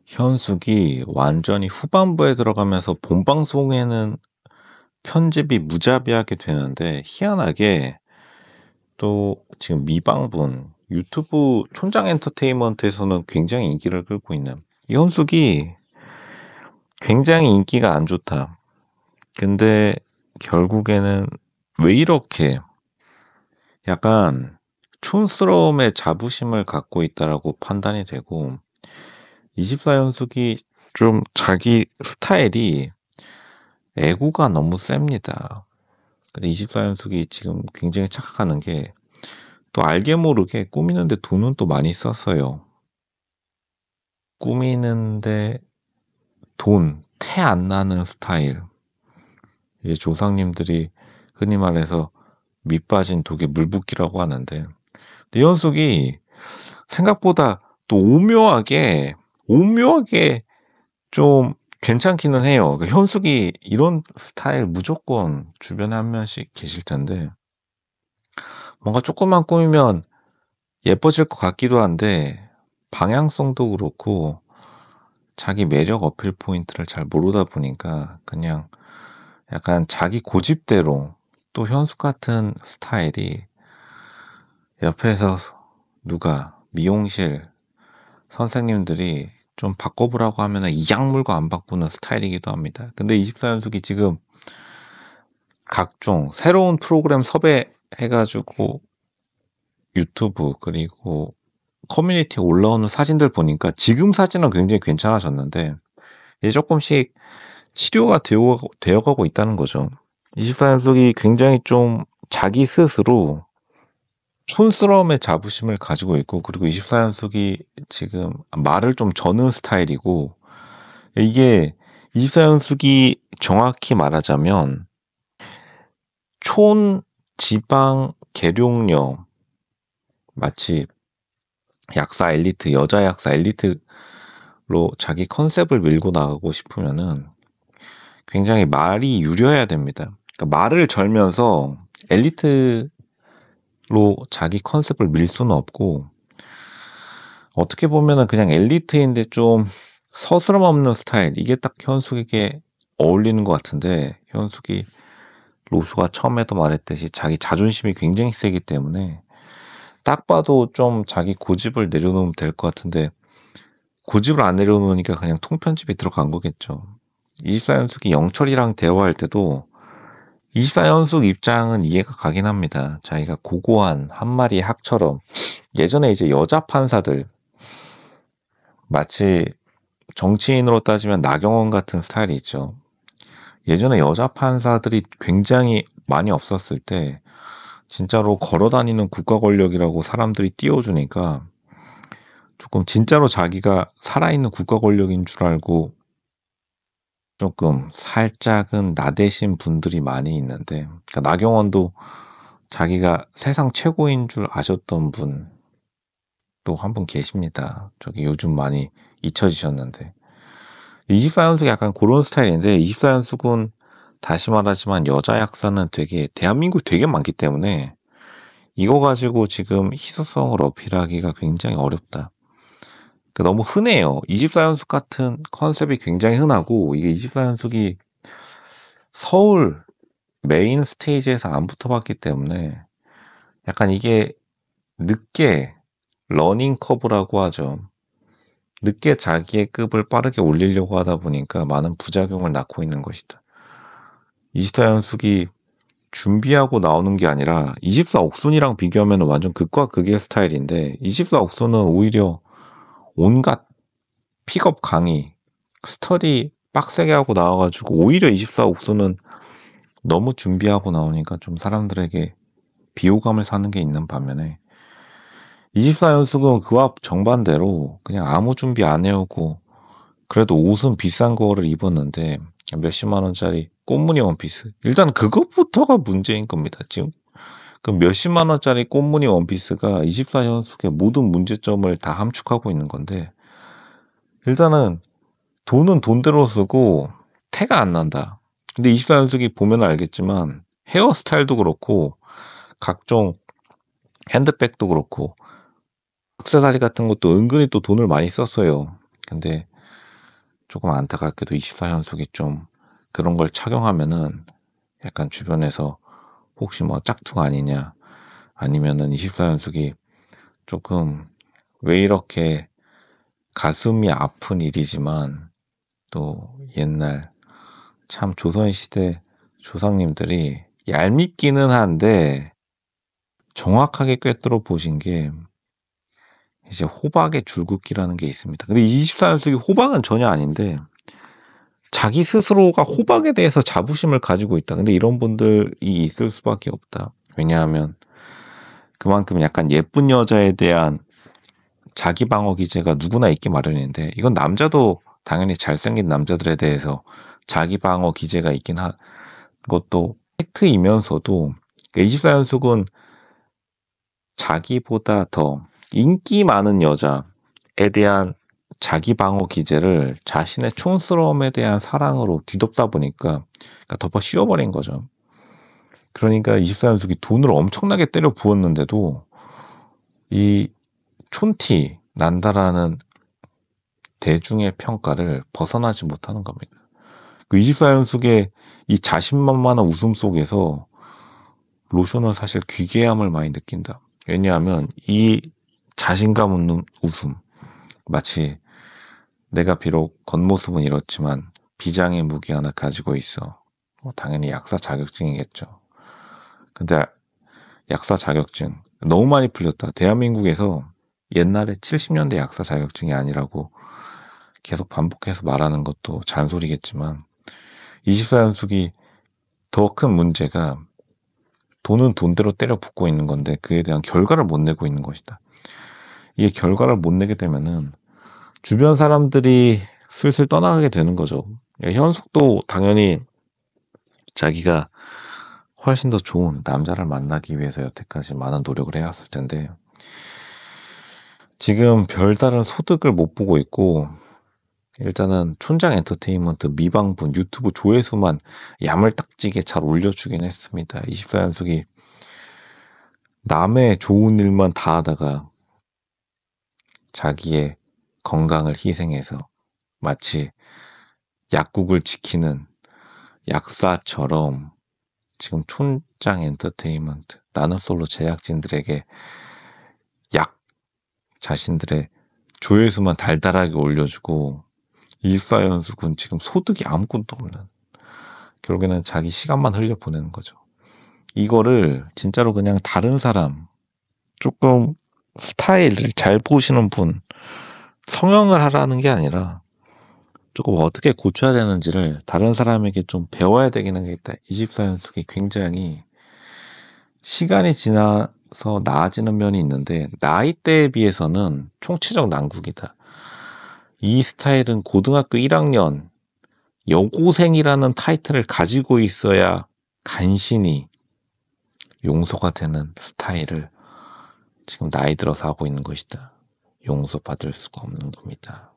현숙이 완전히 후반부에 들어가면서 본방송에는 편집이 무자비하게 되는데 희한하게 또 지금 미방분 유튜브 촌장 엔터테인먼트에서는 굉장히 인기를 끌고 있는 이 현숙이 굉장히 인기가 안 좋다. 근데 결국에는 왜 이렇게 약간 촌스러움의 자부심을 갖고 있다라고 판단이 되고 24현숙이 좀 자기 스타일이 애고가 너무 셉니다. 근데 24현숙이 지금 굉장히 착각하는 게 또 알게 모르게 꾸미는데 돈은 또 많이 썼어요. 꾸미는데 돈, 태 안 나는 스타일. 이제 조상님들이 흔히 말해서 밑 빠진 독에 물 붓기라고 하는데 근데 현숙이 생각보다 또 오묘하게 좀 괜찮기는 해요. 현숙이 이런 스타일 무조건 주변에 한 명씩 계실 텐데 뭔가 조금만 꾸미면 예뻐질 것 같기도 한데 방향성도 그렇고 자기 매력 어필 포인트를 잘 모르다 보니까 그냥 약간 자기 고집대로 또 현숙 같은 스타일이 옆에서 누가 미용실 선생님들이 좀 바꿔보라고 하면은 이악 물고 안 바꾸는 스타일이기도 합니다. 근데 24연속이 지금 각종 새로운 프로그램 섭외해가지고 유튜브 그리고 커뮤니티에 올라오는 사진들 보니까 지금 사진은 굉장히 괜찮아졌는데 이제 조금씩 치료가 되어가고 있다는 거죠. 24연속이 굉장히 좀 자기 스스로 촌스러움의 자부심을 가지고 있고 그리고 24연속이 지금 말을 좀 저는 스타일이고 이게 24연속이 정확히 말하자면 촌 지방 계룡녀 마치 약사 엘리트 여자 약사 엘리트로 자기 컨셉을 밀고 나가고 싶으면은 굉장히 말이 유려해야 됩니다. 그러니까 말을 절면서 엘리트로 자기 컨셉을 밀 수는 없고 어떻게 보면은 그냥 엘리트인데 좀 서스럼 없는 스타일 이게 딱 현숙에게 어울리는 것 같은데 현숙이 로슈가 처음에도 말했듯이 자기 자존심이 굉장히 세기 때문에 딱 봐도 좀 자기 고집을 내려놓으면 될 것 같은데 고집을 안 내려놓으니까 그냥 통편집이 들어간 거겠죠. 24연숙이 영철이랑 대화할 때도 24연숙 입장은 이해가 가긴 합니다. 자기가 고고한 한 마리의 학처럼 예전에 이제 여자 판사들 마치 정치인으로 따지면 나경원 같은 스타일이 있죠. 예전에 여자 판사들이 굉장히 많이 없었을 때 진짜로 걸어다니는 국가 권력이라고 사람들이 띄워주니까 조금 진짜로 자기가 살아있는 국가 권력인 줄 알고 조금 살짝은 나대신 분들이 많이 있는데 그러니까 나경원도 자기가 세상 최고인 줄 아셨던 분 또 한 분 계십니다. 저기 요즘 많이 잊혀지셨는데 24연숙이 약간 그런 스타일인데 24연숙은 다시 말하지만 여자 약사는 되게 대한민국에 되게 많기 때문에 이거 가지고 지금 희소성을 어필하기가 굉장히 어렵다. 그러니까 너무 흔해요. 24연숙 같은 컨셉이 굉장히 흔하고 이게 24연숙이 서울 메인 스테이지에서 안 붙어봤기 때문에 약간 이게 늦게 러닝 커브라고 하죠. 늦게 자기의 급을 빠르게 올리려고 하다 보니까 많은 부작용을 낳고 있는 것이다. 24연숙이 준비하고 나오는 게 아니라 24옥순이랑 비교하면 완전 극과 극의 스타일인데 24옥순은 오히려 온갖 픽업 강의, 스터디 빡세게 하고 나와가지고 오히려 24옥순은 너무 준비하고 나오니까 좀 사람들에게 비호감을 사는 게 있는 반면에 24연숙은 그와 정반대로 그냥 아무 준비 안 해오고 그래도 옷은 비싼 거를 입었는데 몇십만 원짜리 꽃무늬 원피스 일단 그것부터가 문제인 겁니다. 지금 그 몇십만 원짜리 꽃무늬 원피스가 24연숙의 모든 문제점을 다 함축하고 있는 건데 일단은 돈은 돈대로 쓰고 태가 안 난다. 근데 24연숙이 보면 알겠지만 헤어스타일도 그렇고 각종 핸드백도 그렇고 액세서리 같은 것도 은근히 또 돈을 많이 썼어요. 근데 조금 안타깝게도 24현숙이 좀 그런 걸 착용하면은 약간 주변에서 혹시 뭐 짝퉁 아니냐, 아니면은 24현숙이 조금 왜 이렇게 가슴이 아픈 일이지만 또 옛날 참 조선시대 조상님들이 얄밉기는 한데 정확하게 꿰뚫어 보신 게 이제 호박의 줄긋기라는 게 있습니다. 근데 24년속이 호박은 전혀 아닌데 자기 스스로가 호박에 대해서 자부심을 가지고 있다. 근데 이런 분들이 있을 수밖에 없다. 왜냐하면 그만큼 약간 예쁜 여자에 대한 자기 방어 기제가 누구나 있기 마련인데, 이건 남자도 당연히 잘생긴 남자들에 대해서 자기 방어 기제가 있긴 한 것도 팩트이면서도 24연속은 자기보다 더 인기 많은 여자에 대한 자기 방어 기제를 자신의 촌스러움에 대한 사랑으로 뒤덮다 보니까 덮어 씌워버린 거죠. 그러니까 24연속이 돈을 엄청나게 때려 부었는데도 이 촌티 난다라는 대중의 평가를 벗어나지 못하는 겁니다. 그 24연속의 이 자신만만한 웃음 속에서 로션은 사실 귀괴함을 많이 느낀다. 왜냐하면 이 자신감 없는 웃음, 마치 내가 비록 겉모습은 이렇지만 비장의 무기 하나 가지고 있어. 당연히 약사 자격증이겠죠. 근데 약사 자격증 너무 많이 풀렸다. 대한민국에서 옛날에 70년대 약사 자격증이 아니라고 계속 반복해서 말하는 것도 잔소리겠지만 24연속이 더 큰 문제가 돈은 돈대로 때려 붓고 있는 건데 그에 대한 결과를 못 내고 있는 것이다. 이게 결과를 못 내게 되면은 주변 사람들이 슬슬 떠나가게 되는 거죠. 현숙도 당연히 자기가 훨씬 더 좋은 남자를 만나기 위해서 여태까지 많은 노력을 해왔을 텐데 지금 별다른 소득을 못 보고 있고, 일단은 촌장 엔터테인먼트 미방분 유튜브 조회수만 야물딱지게 잘 올려주긴 했습니다. 24연속이 남의 좋은 일만 다 하다가 자기의 건강을 희생해서 마치 약국을 지키는 약사처럼 지금 촌장 엔터테인먼트 나는 솔로 제작진들에게 약 자신들의 조회수만 달달하게 올려주고 24연속은 지금 소득이 아무것도 없는, 결국에는 자기 시간만 흘려보내는 거죠. 이거를 진짜로 그냥 다른 사람, 조금 스타일을 잘 보시는 분 성형을 하라는 게 아니라 조금 어떻게 고쳐야 되는지를 다른 사람에게 좀 배워야 되기는 겠다. 24연속이 굉장히 시간이 지나서 나아지는 면이 있는데 나이대에 비해서는 총체적 난국이다. 이 스타일은 고등학교 1학년 여고생이라는 타이틀을 가지고 있어야 간신히 용서가 되는 스타일을 지금 나이 들어서 하고 있는 것이다. 용서받을 수가 없는 겁니다.